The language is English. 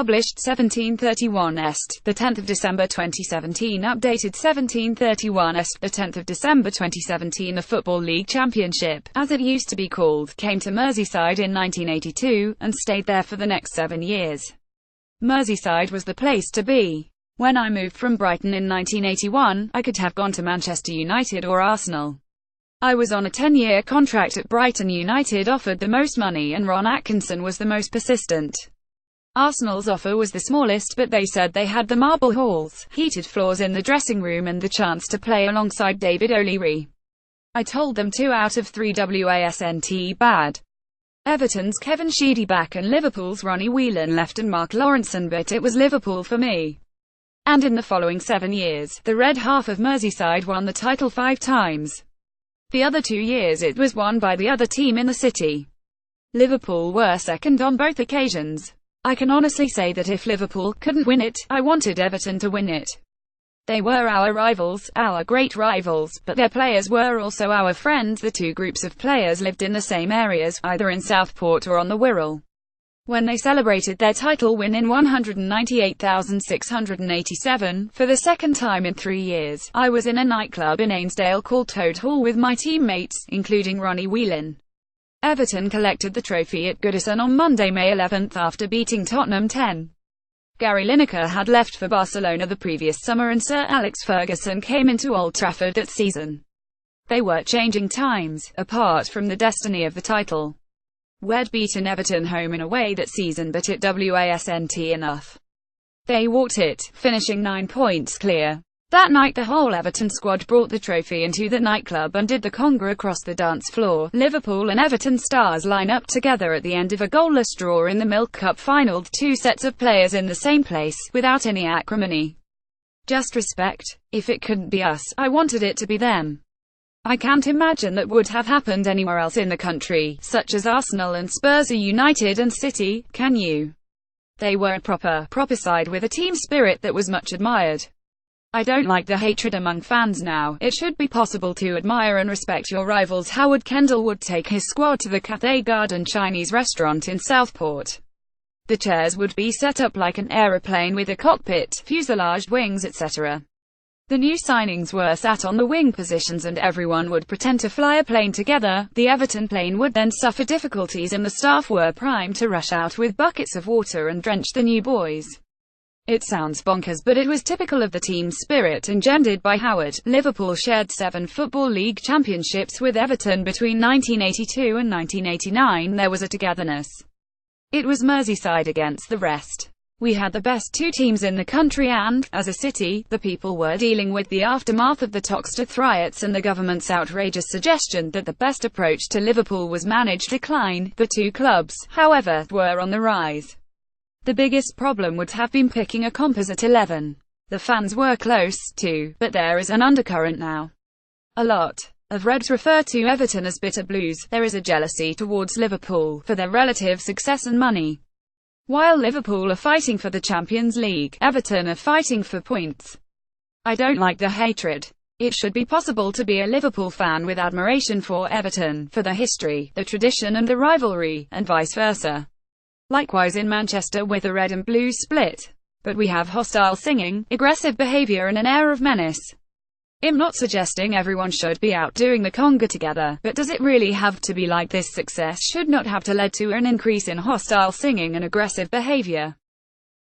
published 1731 Est, the 10th of December 2017, updated 1731 Est, the 10th of December 2017. The Football League Championship, as it used to be called, came to Merseyside in 1982, and stayed there for the next 7 years. Merseyside was the place to be. When I moved from Brighton in 1981, I could have gone to Manchester United or Arsenal. I was on a 10-year contract at Brighton. United offered the most money and Ron Atkinson was the most persistent. Arsenal's offer was the smallest, but they said they had the marble halls, heated floors in the dressing room and the chance to play alongside David O'Leary. I told them 2 out of 3 wasn't bad. Everton's Kevin Sheedy back and Liverpool's Ronnie Whelan left and Mark Lawrenson, but it was Liverpool for me. And in the following 7 years, the red half of Merseyside won the title 5 times. The other 2 years it was won by the other team in the city. Liverpool were second on both occasions. I can honestly say that if Liverpool couldn't win it, I wanted Everton to win it. They were our rivals, our great rivals, but their players were also our friends. The 2 groups of players lived in the same areas, either in Southport or on the Wirral. When they celebrated their title win in 198,687, for the second time in 3 years, I was in a nightclub in Ainsdale called Toad Hall with my teammates, including Ronnie Whelan. Everton collected the trophy at Goodison on Monday, May 11th after beating Tottenham 10. Gary Lineker had left for Barcelona the previous summer and Sir Alex Ferguson came into Old Trafford that season. They were changing times, apart from the destiny of the title. We'd beaten Everton home and away that season, but it wasn't enough. They walked it, finishing 9 points clear. That night the whole Everton squad brought the trophy into the nightclub and did the conga across the dance floor. Liverpool and Everton stars line up together at the end of a goalless draw in the Milk Cup final. 2 sets of players in the same place, without any acrimony. Just respect. If it couldn't be us, I wanted it to be them. I can't imagine that would have happened anywhere else in the country, such as Arsenal and Spurs or United and City, can you? They were a proper side with a team spirit that was much admired. I don't like the hatred among fans now. It should be possible to admire and respect your rivals. Howard Kendall would take his squad to the Cathay Garden Chinese restaurant in Southport. The chairs would be set up like an aeroplane with a cockpit, fuselage, wings, etc. The new signings were sat on the wing positions and everyone would pretend to fly a plane together. The Everton plane would then suffer difficulties and the staff were primed to rush out with buckets of water and drench the new boys. It sounds bonkers, but it was typical of the team spirit engendered by Howard. Liverpool shared 7 Football League championships with Everton between 1982 and 1989. There was a togetherness. It was Merseyside against the rest. We had the best 2 teams in the country and, as a city, the people were dealing with the aftermath of the Toxteth riots and the government's outrageous suggestion that the best approach to Liverpool was managed decline. The 2 clubs, however, were on the rise. The biggest problem would have been picking a composite 11. The fans were close, too, but there is an undercurrent now. A lot of Reds refer to Everton as bitter blues. There is a jealousy towards Liverpool, for their relative success and money. While Liverpool are fighting for the Champions League, Everton are fighting for points. I don't like the hatred. It should be possible to be a Liverpool fan with admiration for Everton, for the history, the tradition and the rivalry, and vice versa. Likewise in Manchester with the red and blue split. But we have hostile singing, aggressive behaviour and an air of menace. I'm not suggesting everyone should be out doing the conga together, but does it really have to be like this? Success should not have to lead to an increase in hostile singing and aggressive behaviour.